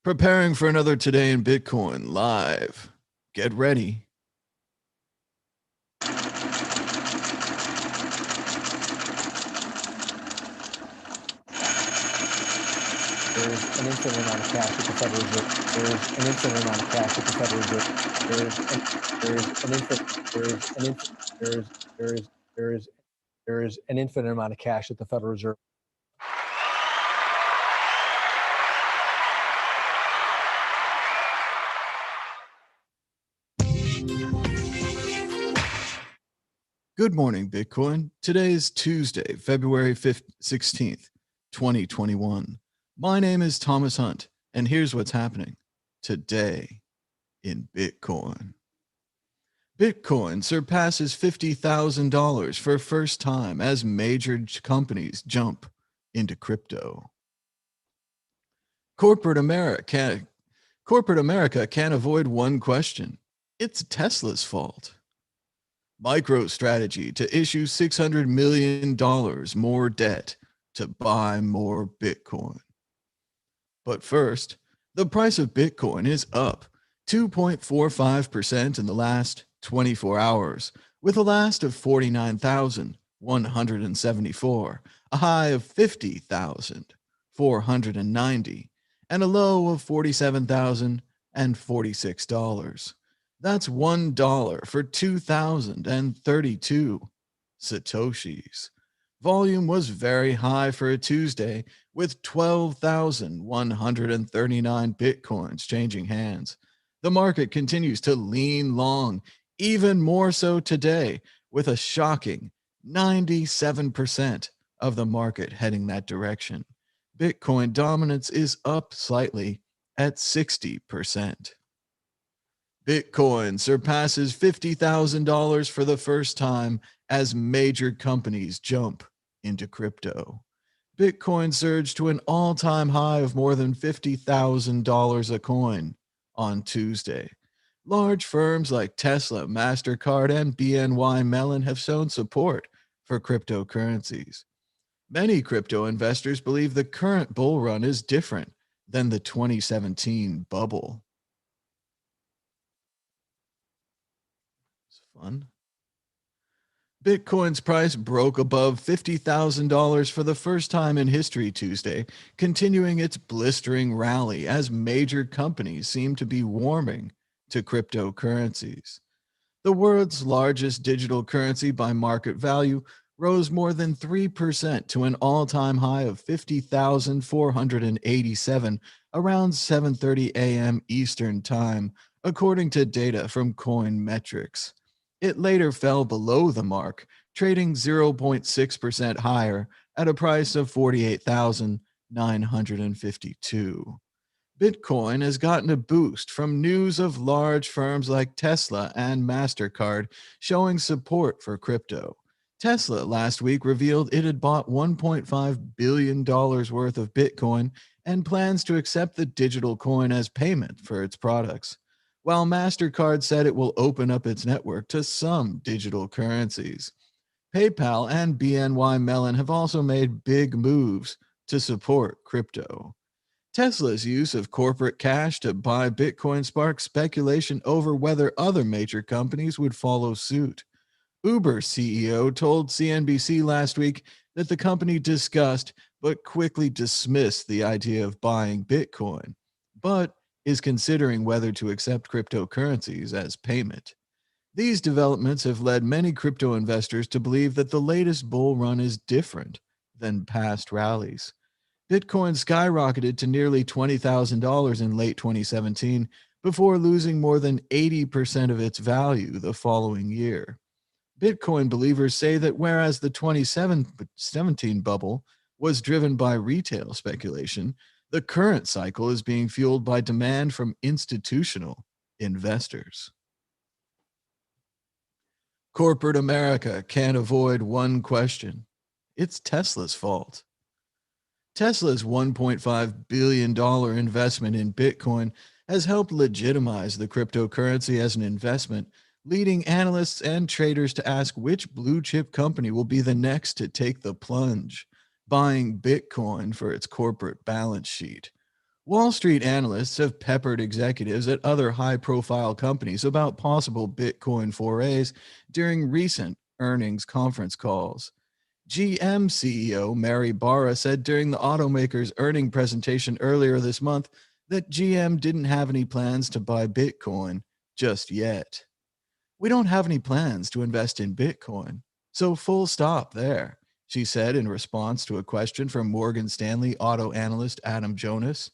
Preparing for another Today in Bitcoin live. Get ready. There's an infinite amount of cash at the Federal Reserve. There's an infinite amount of cash at the Federal Reserve. There is an infinite amount of cash at the Federal Reserve. Good morning, Bitcoin. Today is Tuesday, February 16th, 2021. My name is Thomas Hunt, and here's what's happening today in Bitcoin. Bitcoin surpasses $50,000 for first time as major companies jump into crypto. Corporate America can't avoid one question. It's Tesla's fault. MicroStrategy to issue $600 million more debt to buy more Bitcoin. But first, the price of Bitcoin is up 2.45% in the last 24 hours, with a last of 49,174, a high of 50,490, and a low of $47,046. That's $1 for 2,032 Satoshis. Volume was very high for a Tuesday, with 12,139 Bitcoins changing hands. The market continues to lean long, even more so today, with a shocking 97% of the market heading that direction. Bitcoin dominance is up slightly at 60%. Bitcoin surpasses $50,000 for the first time as major companies jump into crypto. Bitcoin surged to an all-time high of more than $50,000 a coin on Tuesday. Large firms like Tesla, MasterCard, and BNY Mellon have shown support for cryptocurrencies. Many crypto investors believe the current bull run is different than the 2017 bubble. Fun. Bitcoin's price broke above $50,000 for the first time in history Tuesday, continuing its blistering rally as major companies seem to be warming to cryptocurrencies. The world's largest digital currency by market value rose more than 3% to an all-time high of 50,487 around 7:30 a.m. Eastern Time, according to data from Coinmetrics. It later fell below the mark, trading 0.6% higher at a price of 48,952. Bitcoin has gotten a boost from news of large firms like Tesla and MasterCard showing support for crypto. Tesla last week revealed it had bought $1.5 billion worth of Bitcoin and plans to accept the digital coin as payment for its products, while MasterCard said it will open up its network to some digital currencies. PayPal and BNY Mellon have also made big moves to support crypto. Tesla's use of corporate cash to buy Bitcoin sparked speculation over whether other major companies would follow suit. Uber CEO told CNBC last week that the company discussed but quickly dismissed the idea of buying Bitcoin, but is considering whether to accept cryptocurrencies as payment. These developments have led many crypto investors to believe that the latest bull run is different than past rallies. Bitcoin skyrocketed to nearly $20,000 in late 2017 before losing more than 80% of its value the following year. Bitcoin believers say that whereas the 2017 bubble was driven by retail speculation, the current cycle is being fueled by demand from institutional investors. Corporate America can't avoid one question. It's Tesla's fault. Tesla's $1.5 billion investment in Bitcoin has helped legitimize the cryptocurrency as an investment, leading analysts and traders to ask which blue chip company will be the next to take the plunge, buying Bitcoin for its corporate balance sheet. Wall Street analysts have peppered executives at other high profile companies about possible Bitcoin forays during recent earnings conference calls. GM CEO Mary Barra said during the automaker's earning presentation earlier this month that GM didn't have any plans to buy Bitcoin just yet. We don't have any plans to invest in Bitcoin. So, full stop there, she said in response to a question from Morgan Stanley auto analyst Adam Jonas.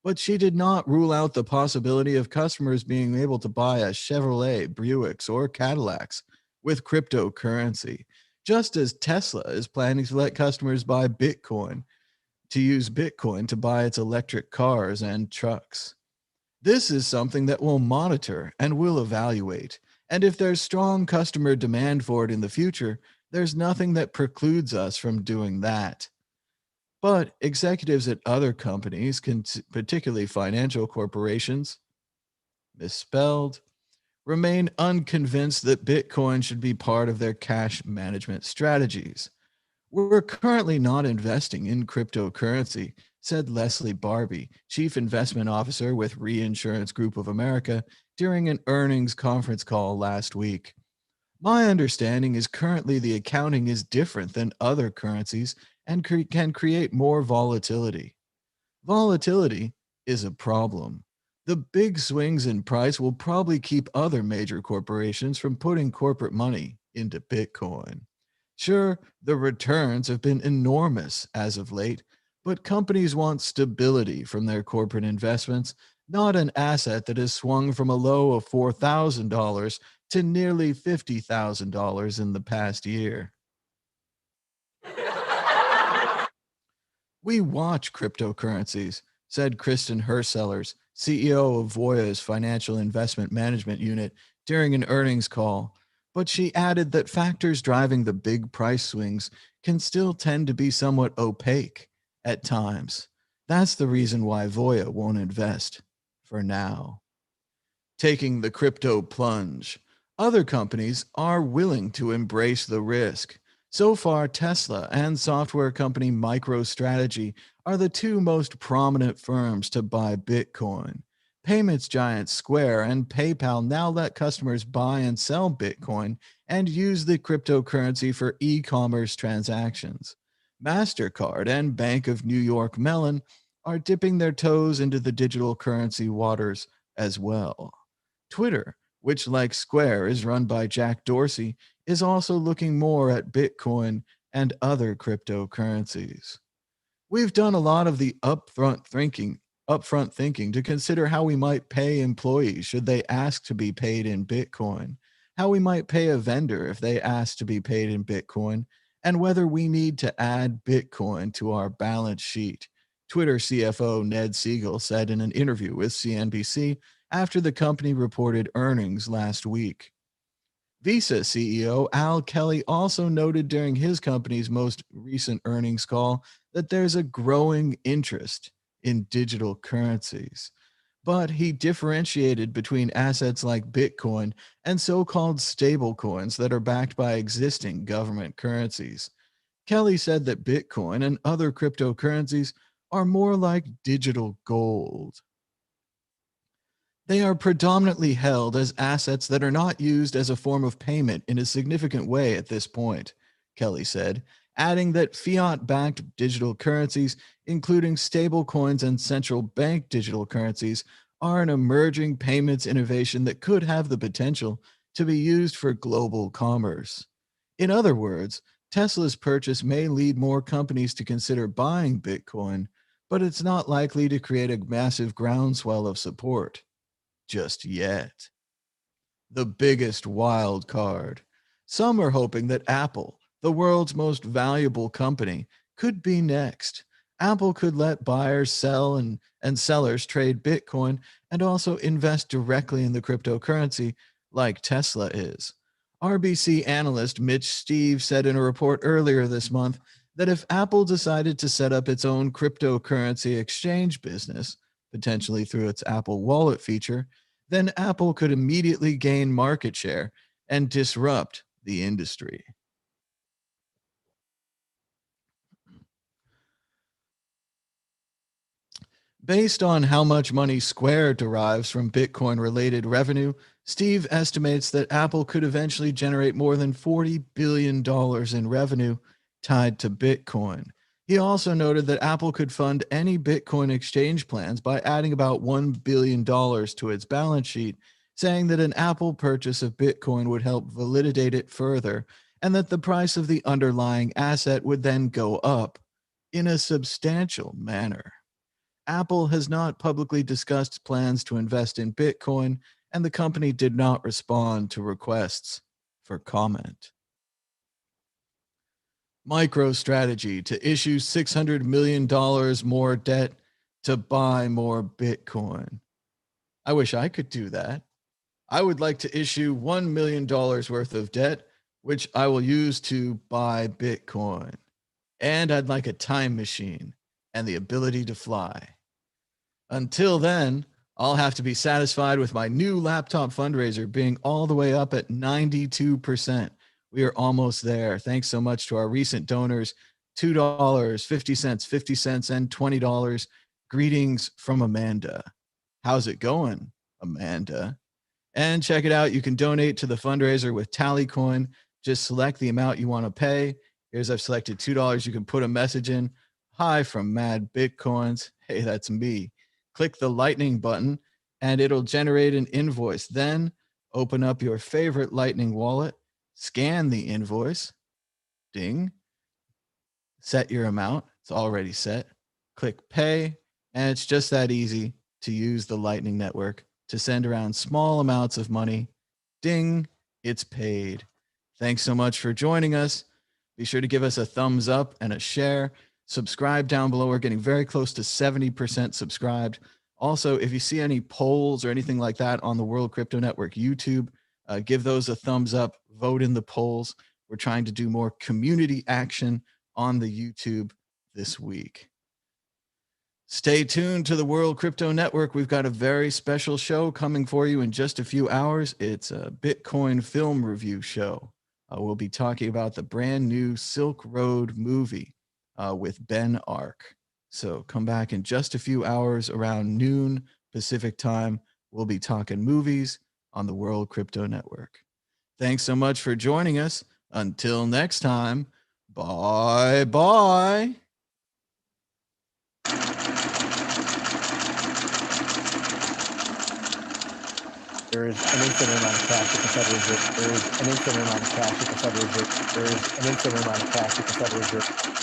But she did not rule out the possibility of customers being able to buy a Chevrolet, Buicks, or Cadillacs with cryptocurrency, just as Tesla is planning to let customers buy Bitcoin to use Bitcoin to buy its electric cars and trucks. This is something that we'll monitor and will evaluate. And if there's strong customer demand for it in the future, there's nothing that precludes us from doing that. But executives at other companies, particularly financial corporations, misspelled, remain unconvinced that Bitcoin should be part of their cash management strategies. We're currently not investing in cryptocurrency, said Leslie Barbie, Chief Investment Officer with Reinsurance Group of America, during an earnings conference call last week. My understanding is currently the accounting is different than other currencies and can create more volatility. Volatility is a problem. The big swings in price will probably keep other major corporations from putting corporate money into Bitcoin. Sure, the returns have been enormous as of late, but companies want stability from their corporate investments, not an asset that has swung from a low of $4,000 to nearly $50,000 in the past year. We watch cryptocurrencies, said Kristen Hersellers, CEO of Voya's Financial Investment Management Unit, during an earnings call. But she added that factors driving the big price swings can still tend to be somewhat opaque at times. That's the reason why Voya won't invest for now. Taking the crypto plunge. Other companies are willing to embrace the risk. So far, Tesla and software company MicroStrategy are the two most prominent firms to buy Bitcoin. Payments giant Square and PayPal now let customers buy and sell Bitcoin and use the cryptocurrency for e commerce transactions. MasterCard and Bank of New York Mellon are dipping their toes into the digital currency waters as well. Twitter, which like Square is run by Jack Dorsey, is also looking more at Bitcoin and other cryptocurrencies. We've done a lot of the upfront thinking to consider how we might pay employees should they ask to be paid in Bitcoin, how we might pay a vendor if they ask to be paid in Bitcoin, and whether we need to add Bitcoin to our balance sheet. Twitter CFO Ned Siegel said in an interview with CNBC after the company reported earnings last week. Visa CEO Al Kelly also noted during his company's most recent earnings call that there's a growing interest in digital currencies. But he differentiated between assets like Bitcoin and so called stablecoins that are backed by existing government currencies. Kelly said that Bitcoin and other cryptocurrencies are more like digital gold. They are predominantly held as assets that are not used as a form of payment in a significant way at this point, Kelly said, adding that fiat backed digital currencies, including stablecoins and central bank digital currencies, are an emerging payments innovation that could have the potential to be used for global commerce. In other words, Tesla's purchase may lead more companies to consider buying Bitcoin, but it's not likely to create a massive groundswell of support just yet. The biggest wild card. Some are hoping that Apple, the world's most valuable company, could be next. Apple could let buyers sell and sellers trade Bitcoin and also invest directly in the cryptocurrency like Tesla is. RBC analyst Mitch Steve said in a report earlier this month that if Apple decided to set up its own cryptocurrency exchange business, potentially through its Apple Wallet feature, then Apple could immediately gain market share and disrupt the industry. Based on how much money Square derives from Bitcoin related revenue, Steve estimates that Apple could eventually generate more than $40 billion in revenue tied to Bitcoin. He also noted that Apple could fund any Bitcoin exchange plans by adding about $1 billion to its balance sheet, saying that an Apple purchase of Bitcoin would help validate it further and that the price of the underlying asset would then go up in a substantial manner. Apple has not publicly discussed plans to invest in Bitcoin, and the company did not respond to requests for comment. MicroStrategy to issue $600 million more debt to buy more Bitcoin. I wish I could do that. I would like to issue $1 million worth of debt, which I will use to buy Bitcoin. And I'd like a time machine and the ability to fly. Until then, I'll have to be satisfied with my new laptop fundraiser being all the way up at 92%. We are almost there. Thanks so much to our recent donors, $2, 50 cents, 50 cents, and $20. Greetings from Amanda. How's it going, Amanda? And check it out. You can donate to the fundraiser with Tallycoin. Just select the amount you want to pay. Here's I've selected $2. You can put a message in. Hi from Mad Bitcoins. Hey, that's me. Click the lightning button and it'll generate an invoice. Then open up your favorite Lightning wallet, scan the invoice, ding, set your amount. It's already set. Click pay, and it's just that easy to use the Lightning Network to send around small amounts of money. Ding, it's paid. Thanks so much for joining us. Be sure to give us a thumbs up and a share. Subscribe down below. We're getting very close to 70% subscribed. Also, if you see any polls or anything like that on the World Crypto Network YouTube, give those a thumbs up. Vote in the polls. We're trying to do more community action on the YouTube this week. Stay tuned to the World Crypto Network. We've got a very special show coming for you in just a few hours. It's a Bitcoin film review show. We'll be talking about the brand new Silk Road movie with Ben Ark. So come back in just a few hours around noon Pacific time. We'll be talking movies on the World Crypto Network. Thanks so much for joining us. Until next time, bye bye. There is an infinite amount of cash at the Federal Reserve. There is an infinite amount of cash at the Federal Reserve. There is an infinite amount of cash at the Federal Reserve.